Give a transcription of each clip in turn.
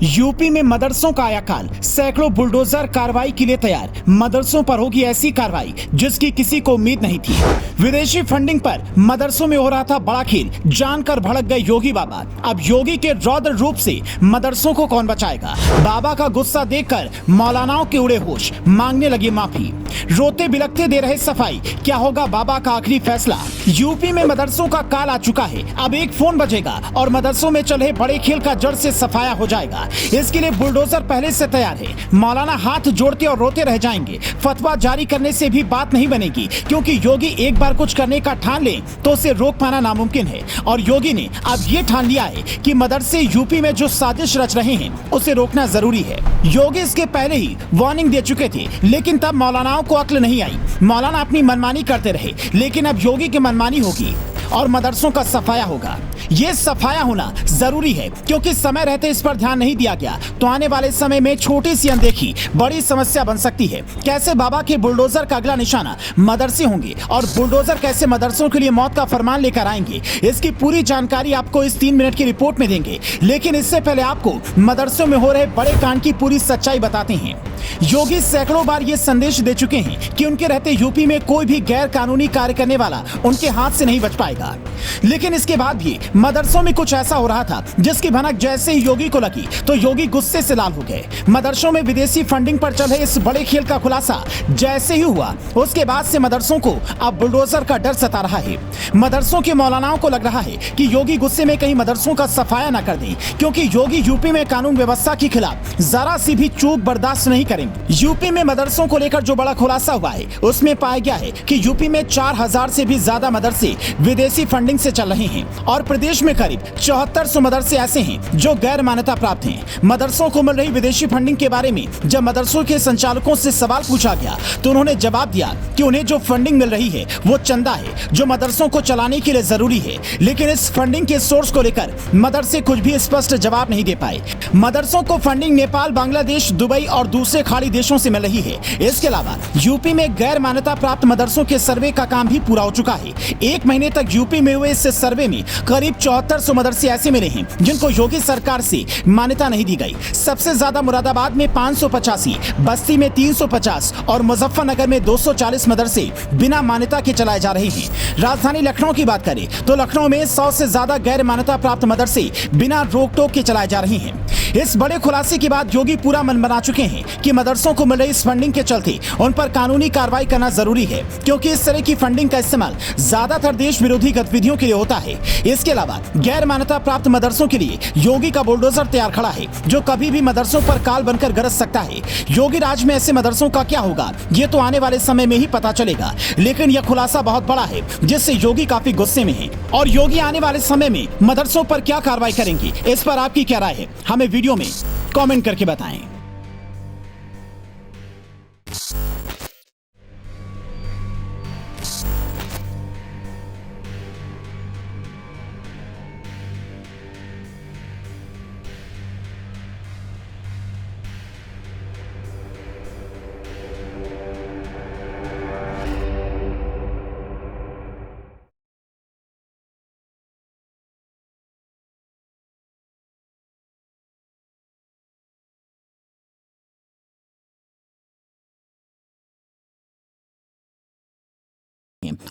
UP में मदरसों का आया काल, सैकड़ों बुलडोजर कार्रवाई के लिए तैयार। मदरसों पर होगी ऐसी कार्रवाई जिसकी किसी को उम्मीद नहीं थी। विदेशी फंडिंग पर मदरसों में हो रहा था बड़ा खेल, जानकर भड़क गए योगी बाबा। अब योगी के रौद्र रूप से मदरसों को कौन बचाएगा? बाबा का गुस्सा देखकर मौलानाओं के उड़े होश, मांगने लगे माफी। रोते बिलखते दे रहे सफाई, क्या होगा बाबा का आखिरी फैसला? यूपी में मदरसों का काल आ चुका है। अब एक फोन बजेगा और मदरसों में चल रहे बड़े खेल का जड़ से सफाया हो जाएगा। इसके लिए बुलडोजर पहले से तैयार है। मौलाना हाथ जोड़ते और रोते रह जाएंगे। फतवा जारी करने से भी बात नहीं बनेगी, क्योंकि योगी एक बार कुछ करने का ठान ले तो उसे रोक पाना नामुमकिन है। और योगी ने अब ये ठान लिया है कि मदरसे यूपी में जो साजिश रच रहे हैं उसे रोकना जरूरी है। योगी इसके पहले ही वार्निंग दे चुके थे, लेकिन तब मौलानाओं को अक्ल नहीं आई। मौलाना अपनी मनमानी करते रहे, लेकिन अब योगी की मनमानी होगी और मदरसों का सफाया होगा। ये सफाया होना जरूरी है, क्योंकि समय रहते इस पर ध्यान नहीं दिया गया तो आने वाले समय में छोटी सी अनदेखी बड़ी समस्या बन सकती है। कैसे बाबा के बुलडोजर का अगला निशाना मदरसे होंगे और बुलडोजर कैसे मदरसों के लिए मौत का फरमान लेकर आएंगे, इसकी पूरी जानकारी आपको इस 3 मिनट की रिपोर्ट में देंगे। लेकिन इससे पहले आपको मदरसों में हो रहे बड़े कांड की पूरी सच्चाई बताते हैं। योगी सैकड़ों बार ये संदेश दे चुके हैं कि उनके रहते यूपी में कोई भी गैर कानूनी कार्य करने वाला उनके हाथ से नहीं बच पाएगा। लेकिन इसके बाद भी मदरसों में कुछ ऐसा हो रहा था जिसकी भनक जैसे ही योगी को लगी तो योगी गुस्से से लाल हो गए। मदरसों में विदेशी फंडिंग पर चल रहे इस बड़े खेल का खुलासा जैसे ही हुआ, उसके बाद से मदरसों को अब बुलडोजर का डर सता रहा है। मदरसों के मौलानाओं को लग रहा है कि योगी गुस्से में कहीं मदरसों का सफाया न कर दे, क्योंकि योगी यूपी में कानून व्यवस्था के खिलाफ जरा सी भी चूक बर्दाश्त नहीं करेंगे। यूपी में मदरसों को लेकर जो बड़ा खुलासा हुआ है उसमें पाया गया है कि यूपी में 4000 से भी ज्यादा मदरसे विदेशी फंडिंग से चल रहे हैं और प्रदेश में करीब 7400 मदरसे ऐसे हैं जो गैर मान्यता प्राप्त हैं। मदरसों को मिल रही विदेशी फंडिंग के बारे में जब मदरसों के संचालकों से सवाल पूछा गया तो उन्होंने जवाब दिया कि उन्हें जो फंडिंग मिल रही है वो चंदा है जो मदरसों को चलाने के लिए जरूरी है। लेकिन इस फंडिंग के सोर्स को लेकर मदरसे कुछ भी स्पष्ट जवाब नहीं दे पाए। मदरसों को फंडिंग नेपाल, बांग्लादेश, दुबई और दूसरे खाड़ी देशों से मिल रही है। इसके अलावा यूपी में गैर मान्यता प्राप्त मदरसों के सर्वे का काम भी पूरा हो चुका है। 1 महीने तक यूपी में हुए इस सर्वे में करीब 7400 मदरसे ऐसे मिले हैं जिनको योगी सरकार से मान्यता नहीं दी गई। सबसे ज्यादा मुरादाबाद में 585, बस्ती में 350 और मुजफ्फरनगर में 240 मदरसे बिना मान्यता के चलाए जा रहे हैं। राजधानी लखनऊ की बात करें तो लखनऊ में 100 से ज्यादा गैर मान्यता प्राप्त मदरसे बिना रोक टोक के चलाए जा रहे हैं। इस बड़े खुलासे के बाद योगी पूरा मन बना चुके हैं कि मदरसों को मिल रही इस फंडिंग के चलते उन पर कानूनी कार्रवाई करना जरूरी है, क्योंकि इस तरह की फंडिंग का इस्तेमाल ज्यादातर देश विरोधी गतिविधियों के लिए होता है। इसके अलावा गैर मान्यता प्राप्त मदरसों के लिए योगी का बुलडोजर तैयार खड़ा है जो कभी भी मदरसों पर काल बनकर गरज सकता है। योगी राज में ऐसे मदरसों का क्या होगा ये तो आने वाले समय में ही पता चलेगा, लेकिन यह खुलासा बहुत बड़ा है जिससे योगी काफी गुस्से में है। और योगी आने वाले समय में मदरसों पर क्या कार्रवाई करेंगे, इस पर आपकी क्या राय है, हमें वीडियो में कमेंट करके बताएं।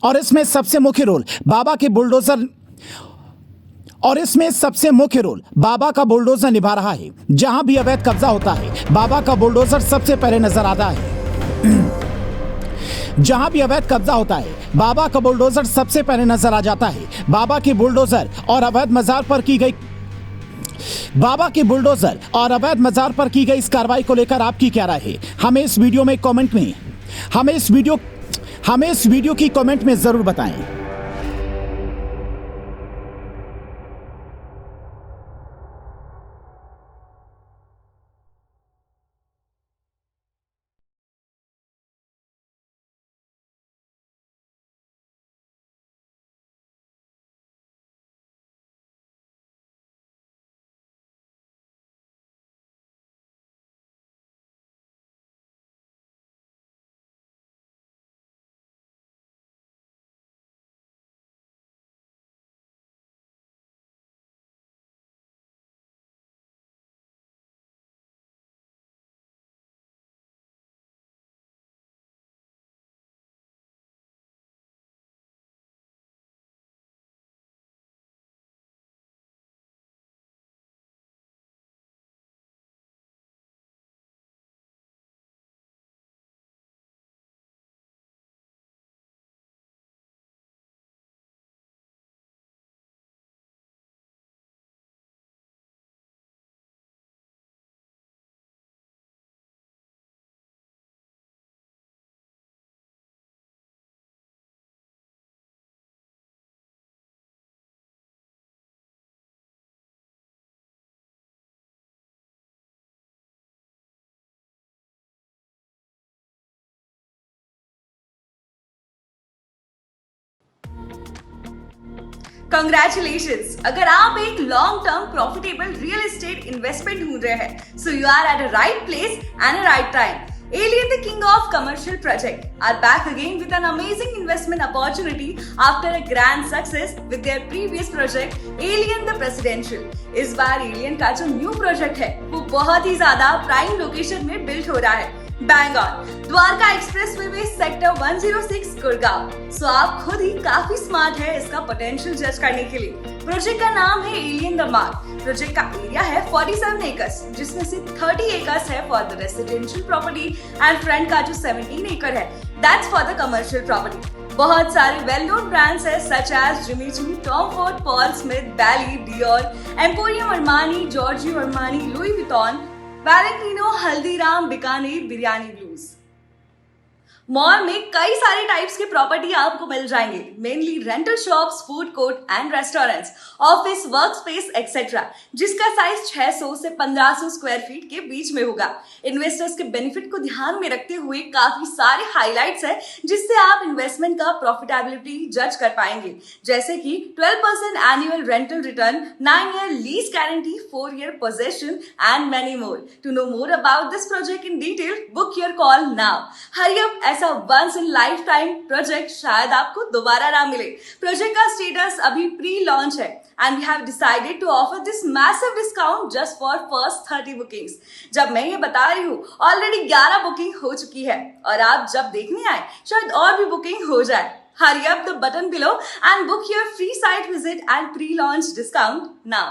और इसमें सबसे मुख्य रोल बाबा के बुलडोजर बाबा का बुलडोजर निभा रहा है। जहां भी अवैध कब्जा होता है बाबा का बुलडोजर सबसे पहले नजर आता है। जहां भी अवैध कब्जा होता है बाबा का बुलडोजर सबसे पहले नजर आ जाता है। बाबा के बुलडोजर और अवैध मजार पर की गई इस कार्रवाई को लेकर आपकी क्या राय है, हमें इस वीडियो की कमेंट में जरूर बताएं। Congratulations! अगर आप एक long term profitable real estate investment ढूंढ रहे हैं, so you are at a right place and a right time. Alien, the king of commercial project, are back again with an amazing investment opportunity after a grand success with their previous project, Alien the Presidential. इस बार Alien का जो new project है, वो बहुत ही ज्यादा prime location में build हो रहा है. Bang on Dwarka express way में सेक्टर 106 गुड़गांव. सो आप खुद ही काफी स्मार्ट है इसका पोटेंशियल जज करने के लिए. प्रोजेक्ट का नाम है एलियन द मार्क. प्रोजेक्ट का एरिया है 47 एकर्स, जिसमें से 30 एकर्स है for the residential property and front का जो 17 एकड़ है that's for the commercial property. बहुत सारे वेल नोन ब्रांड्स है such as Jimmy Choo, Tom Ford, Paul Smith, Bally, Dior, Emporio Armani, Giorgio Armani, Louis Vuitton, Valentino, Haldiram, Bikaner, Biryani Blues. Mall में कई सारे टाइप्स के प्रॉपर्टी आपको मिल जाएंगे. Mainly rental shops, food court and restaurants, office, work space etcetera, जिसका size 600 से 1500 square feet के बीच में होगा. इन्वेस्टर्स के बेनिफिट को ध्यान में रखते हुए काफी सारे हाइलाइट्स है जिससे आप इन्वेस्टमेंट का प्रॉफिटेबिलिटी जज कर पाएंगे, जैसे कि 12% annual rental return, 9 year lease guarantee, 4 year possession and many more. To know more about this project in detail, book your call now. Hurry up, ऐसा once in life time project शायद आपको दोबारा ना मिले. प्रोजेक्ट का status अभी pre launch है and we have decided to offer this massive discount just for first 30 bookings. जब मैं ये बता रही हूँ ऑलरेडी 11 बुकिंग हो चुकी है और आप जब देखने आए शायद और भी बुकिंग हो जाए. Hurry up the button below and book your free site visit and pre-launch discount now.